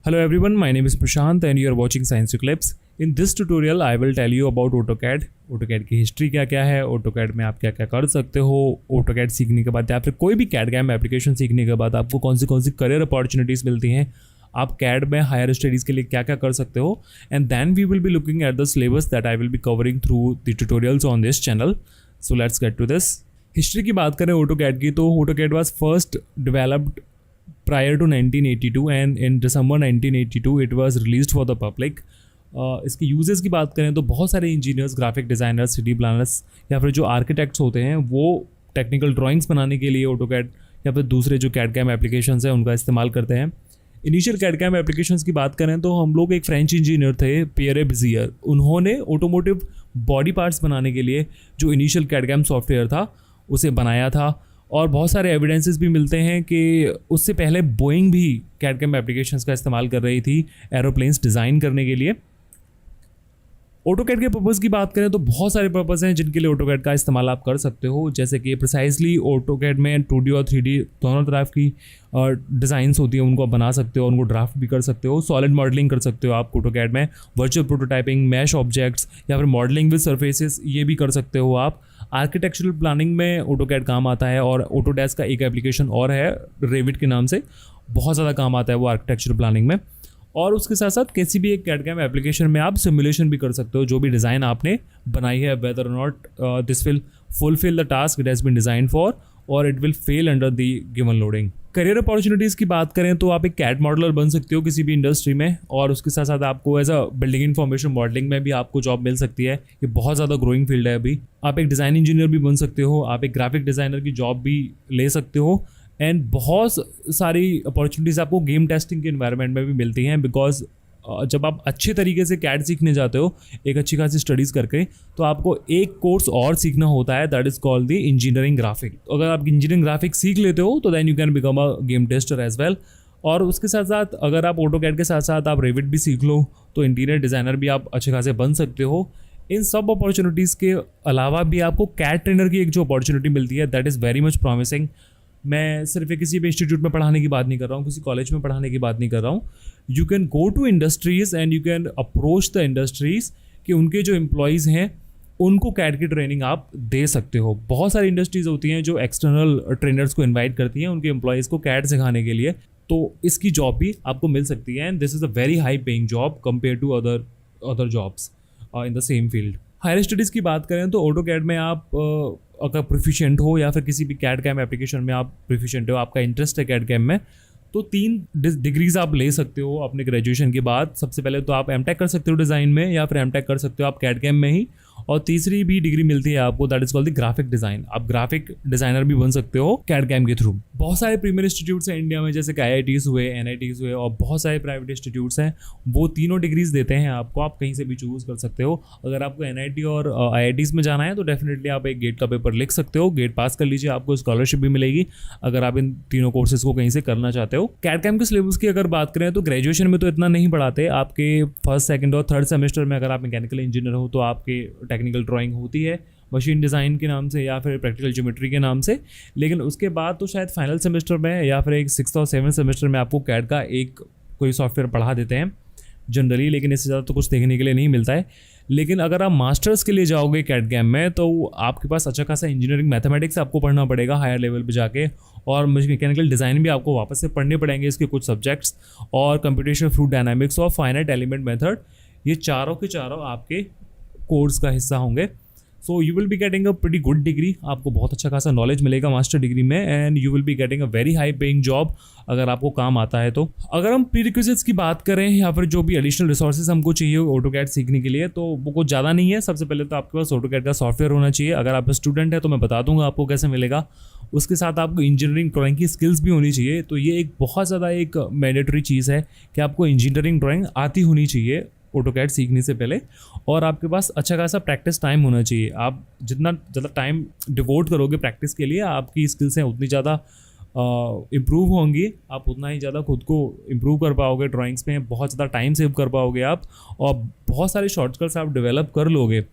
Hello everyone, my name is Prashant and you are watching Science Clips. In this tutorial, I will tell you about AutoCAD. AutoCAD की history क्या क्या है, AutoCAD में आप क्या क्या कर सकते हो, AutoCAD सीखने के बाद या फिर कोई भी CAD CAM एप्लीकेशन सीखने के बाद आपको कौन सी करियर अपॉर्चुनिटीज़ मिलती हैं, आप CAD में हायर स्टडीज़ के लिए क्या क्या कर सकते हो. And then we will be looking at the syllabus that I will be covering through the tutorials on this channel. So let's get to this. History की बात करें AutoCAD की, तो AutoCAD was first developed prior to 1982 and in December 1982 it was released for the public. इसकी uses की बात करें तो बहुत सारे engineers, graphic designers, city planners या फिर जो आर्किटेक्ट्स होते हैं वो टेक्निकल ड्राइंग्स बनाने के लिए AutoCAD या फिर दूसरे जो CAD CAM एप्लीकेशंस हैं उनका इस्तेमाल करते हैं. इनिशियल CAD CAM एप्लीकेशंस की बात करें तो हम लोग एक फ्रेंच इंजीनियर थे, पियरे बिजियर. उन्होंने ऑटोमोटिव बॉडी पार्ट्स बनाने के लिए जो इनिशियल CAD CAM सॉफ्टवेयर था उसे बनाया था. और बहुत सारे एविडेंसेस भी मिलते हैं कि उससे पहले बोइंग भी CAD CAM एप्लीकेशंस का इस्तेमाल कर रही थी एरोप्लेन्स डिज़ाइन करने के लिए. AutoCAD के पर्पज़ की बात करें तो बहुत सारे पर्पज़ हैं जिनके लिए AutoCAD का इस्तेमाल आप कर सकते हो, जैसे कि प्रिसाइजली AutoCAD में 2D और 3D दोनों तरह की डिज़ाइंस होती है, उनको आप बना सकते हो, उनको ड्राफ्ट भी कर सकते हो. सॉलिड मॉडलिंग कर सकते हो आप AutoCAD में, वर्चुअल प्रोटोटाइपिंग, मैश ऑब्जेक्ट्स या फिर मॉडलिंग विद सर्फेसेस, ये भी कर सकते हो आप. आर्किटेक्चरल प्लानिंग में AutoCAD काम आता है. और ऑटोडेस्क का एक एप्लीकेशन और है रेविट के नाम से, बहुत ज़्यादा काम आता है वो आर्किटेक्चरल प्लानिंग में. और उसके साथ साथ किसी भी एक CAD CAM एप्लीकेशन में आप सिमुलेशन भी कर सकते हो जो भी डिज़ाइन आपने बनाई है, वेदर और not this will fulfil the task it has been designed for और it will fail under the given loading. Career opportunities की बात करें तो आप एक CAD मॉडलर बन सकते हो किसी भी इंडस्ट्री में, और उसके साथ साथ आपको as a building information modelling में भी आपको जॉब मिल सकती है. ये बहुत ज़्यादा ग्रोइंग फील्ड है अभी. आप एक डिज़ाइन इंजीनियर भी बन सकते हो, आप एक ग्राफिक डिज़ाइनर की जॉब भी ले सकते हो. एंड बहुत सारी अपॉर्चुनिटीज़ आपको गेम टेस्टिंग के इन्वायरमेंट में भी मिलती हैं, बिकॉज जब आप अच्छे तरीके से CAD सीखने जाते हो एक अच्छी खासी स्टडीज़ करके, तो आपको एक कोर्स और सीखना होता है, that is called the engineering graphic. अगर आप इंजीनियरिंग ग्राफिक सीख लेते हो तो then you can become a game tester as well. और उसके साथ साथ अगर आप AutoCAD के साथ साथ आप रेविट भी सीख लो तो इंटीरियर डिज़ाइनर भी आप अच्छे खासे बन सकते हो. इन सब अपॉर्चुनिटीज़ के अलावा भी आपको CAD ट्रेनर की एक जो अपॉर्चुनिटी मिलती है that is very much promising. मैं सिर्फ किसी भी इंस्टीट्यूट में पढ़ाने की बात नहीं कर रहा हूँ, किसी कॉलेज में पढ़ाने की बात नहीं कर रहा हूँ. You can go to industries and you can approach the industries कि उनके जो एम्प्लॉयज़ हैं उनको CAD की ट्रेनिंग आप दे सकते हो. बहुत सारी इंडस्ट्रीज़ होती हैं जो एक्सटर्नल ट्रेनर्स को इन्वाइट करती हैं उनके एम्प्लॉयज़ को CAD सिखाने के लिए, तो इसकी जॉब भी आपको मिल सकती है. And this is a very high paying job compare to other jobs in the same field. Higher studies की बात करें तो AutoCAD में आप अगर प्रोफिशिएंट हो या फिर किसी भी CAD CAM एप्लीकेशन में आप प्रोफिशिएंट हो, आपका इंटरेस्ट है CAD CAM में, तो 3 डिग्रीज आप ले सकते हो अपने ग्रेजुएशन के बाद. सबसे पहले तो आप M.Tech कर सकते हो डिज़ाइन में, या फिर M.Tech कर सकते हो आप CAD CAM में ही. और तीसरी भी डिग्री मिलती है आपको, that is called the graphic design. आप ग्राफिक डिज़ाइनर भी बन सकते हो CAD CAM के थ्रू. बहुत सारे प्रीमियर इंस्टीट्यूट्स हैं इंडिया में, जैसे कि IITs हुए, NITs हुए, और बहुत सारे प्राइवेट इंस्टीट्यूट्स हैं, वो तीनों डिग्रीज देते हैं आपको. आप कहीं से भी चूज़ कर सकते हो. अगर आपको NIT और IITs में जाना है तो डेफिनेटली आप एक गेट का पेपर लिख सकते हो, गेट पास कर लीजिए, आपको स्कॉलरशिप भी मिलेगी अगर आप इन तीनों कोर्सेज को कहीं से करना चाहते हो. CAD CAM के सिलेबस की अगर बात करें तो ग्रेजुएशन में तो इतना नहीं पढ़ाते. आपके फर्स्ट, सेकंड और थर्ड सेमेस्टर में अगर आप मैकेनिकल इंजीनियर हो तो आपके टेक्निकल ड्राइंग होती है मशीन डिज़ाइन के नाम से या फिर प्रैक्टिकल ज्योमेट्री के नाम से. लेकिन उसके बाद तो शायद फाइनल सेमेस्टर में या फिर एक 6th और 7th सेमेस्टर में आपको CAD का एक कोई सॉफ्टवेयर पढ़ा देते हैं जनरली, लेकिन इससे ज़्यादा तो कुछ देखने के लिए नहीं मिलता है. लेकिन अगर आप मास्टर्स के लिए जाओगे CAD CAM में तो आपके पास अच्छा खासा इंजीनियरिंग मैथमेटिक्स आपको पढ़ना पड़ेगा हायर लेवल पे जाके, और मैकेनिकल डिज़ाइन भी आपको वापस से पढ़ने पड़ेंगे इसके कुछ सब्जेक्ट्स, और कंप्यूटेशनल फ्लूइड डायनामिक्स और फाइनाइट एलिमेंट मेथड. ये चारों के चारों आपके कोर्स का हिस्सा होंगे. So you will be getting a pretty good degree. आपको बहुत अच्छा खासा नॉलेज मिलेगा मास्टर डिग्री में, and you will be getting a very high paying job अगर आपको काम आता है तो. अगर हम प्रीरिक्विजिट्स की बात करें या फिर जो भी एडिशनल रिसोर्सेज हमको चाहिए AutoCAD सीखने के लिए, तो वो कुछ ज़्यादा नहीं है. सबसे पहले तो आपके पास AutoCAD का सॉफ्टवेयर होना चाहिए. अगर आप स्टूडेंट है तो मैं बता दूंगा आपको कैसे मिलेगा. उसके साथ आपको इंजीनियरिंग ड्राइंग की स्किल्स भी होनी चाहिए. तो ये एक बहुत ज़्यादा एक मैंडेटरी चीज़ है कि आपको इंजीनियरिंग ड्राइंग आती होनी चाहिए AutoCAD सीखने से पहले, और आपके पास अच्छा खासा प्रैक्टिस टाइम होना चाहिए. आप जितना ज़्यादा टाइम डिवोट करोगे प्रैक्टिस के लिए, आपकी स्किल्स हैं उतनी ज़्यादा इम्प्रूव होंगी, आप उतना ही ज़्यादा खुद को इम्प्रूव कर पाओगे ड्राइंग्स में, बहुत ज़्यादा टाइम सेव कर पाओगे आप, और बहुत सारे शॉर्टकट्स आप डेवलप कर लोगे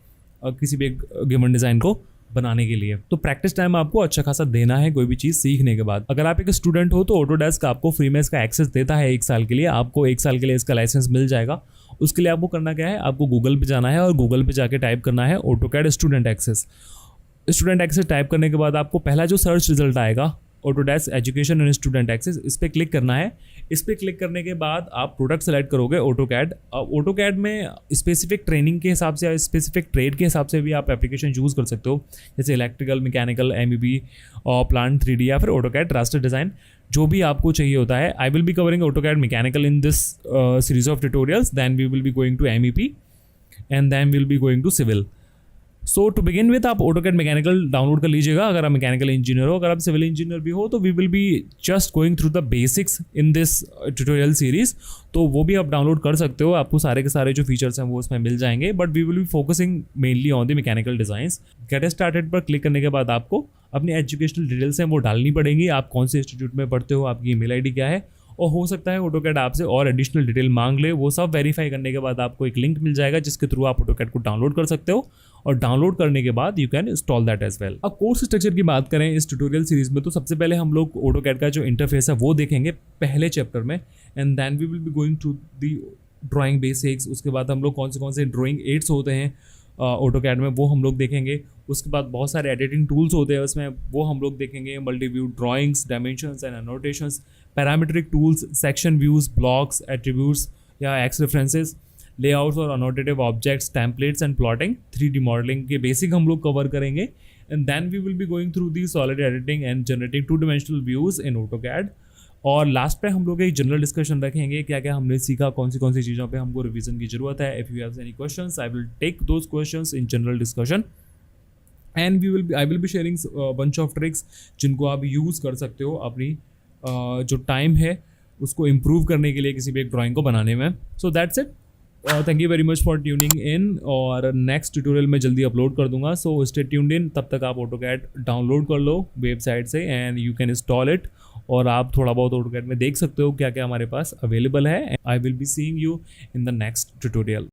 किसी भी एक गिवन डिज़ाइन को. बनाने के लिए। तो प्रैक्टिस टाइम आपको अच्छा खासा देना है कोई भी चीज़ सीखने के बाद। अगर आप एक स्टूडेंट हो तो ऑटोडेस्क आपको फ्री में इसका एक्सेस देता है 1 साल के लिए, आपको 1 साल के लिए इसका लाइसेंस मिल जाएगा। उसके लिए आपको करना क्या है, आपको गूगल पे जाना है और गूगल पे जाके टाइप करना है AutoCAD student access. Student access type करने के बाद आपको पहला जो सर्च रिजल्ट आएगा Autodesk education and student access, इस पर क्लिक करना है। इस पर क्लिक करने के बाद आप प्रोडक्ट सेलेक्ट करोगे ऑटोकैड। ऑटोकैड में स्पेसिफिक ट्रेनिंग के हिसाब से या स्पेसिफिक ट्रेड के हिसाब से भी आप एप्लीकेशन यूज़ कर सकते हो, जैसे इलेक्ट्रिकल, मैकेनिकल, MEP और प्लांट 3D या फिर ऑटोकैड रास्टर डिज़ाइन, जो भी आपको चाहिए होता है। I will be covering AutoCAD mechanical in this series of tutorials, then we will be going to MEP and then will be going to civil. So to begin with आप AutoCAD mechanical download कर लीजिएगा अगर आप mechanical engineer हो। अगर आप civil engineer भी हो तो we will be just going through the basics in this tutorial series, तो वो भी आप डाउनलोड कर सकते हो। आपको सारे के सारे जो फीचर्स हैं वो उसमें मिल जाएंगे, but we will be focusing mainly on the mechanical designs. Get started पर क्लिक करने के बाद आपको अपनी एजुकेशनल डिटेल्स हैं वो डालनी पड़ेंगी। आप कौन से इंस्टीट्यूट में पढ़ते हो, आपकी ईमेल ID क्या है, और हो सकता है ऑटोकैड आपसे और एडिशनल डिटेल मांग ले। वो सब वेरीफाई करने के बाद आपको एक लिंक मिल जाएगा जिसके थ्रू आप ऑटोकैड को डाउनलोड कर सकते हो, और डाउनलोड करने के बाद you can install that as well. अब कोर्स स्ट्रक्चर की बात करें इस ट्यूटोरियल सीरीज में, तो सबसे पहले हम लोग ऑटोकैड का जो इंटरफेस है वो देखेंगे पहले चैप्टर में, and then we will be going to the drawing basics. उसके बाद हम लोग कौन से ड्राइंग एड्स होते हैं ऑटोकैड में वो हम लोग देखेंगे। उसके बाद बहुत सारे एडिटिंग टूल्स होते हैं उसमें, वो हम लोग देखेंगे। Multi view drawings, dimensions and annotations, parametric tools, section views, blocks, attributes या एक्स रेफरेंसेस, लेआउट्स और annotative objects, templates and plotting, 3D modelling के बेसिक हम लोग कवर करेंगे। And then we will be going through the solid editing and generating 2 dimensional views in AutoCAD. और last पे हम लोग एक जनरल डिस्कशन रखेंगे, क्या क्या हमने सीखा, कौन सी चीज़ों पे हमको रिवीजन की जरूरत है। If you have any questions I will take those questions in general discussion, and I will be sharing bunch of tricks जिनको आप यूज़ कर सकते हो अपनी जो टाइम है उसको इम्प्रूव करने के लिए किसी भी एक ड्राइंग को बनाने में। So that's it, thank you very much for tuning in, और नेक्स्ट ट्यूटोरियल में जल्दी अपलोड कर दूंगा। सो स्टे ट्यून्ड इन, तब तक आप ऑटोकैड डाउनलोड कर लो वेबसाइट से and you can install it, और आप थोड़ा बहुत ऑटोकैड में देख सकते हो क्या क्या हमारे पास अवेलेबल है। I will be seeing you in the next tutorial.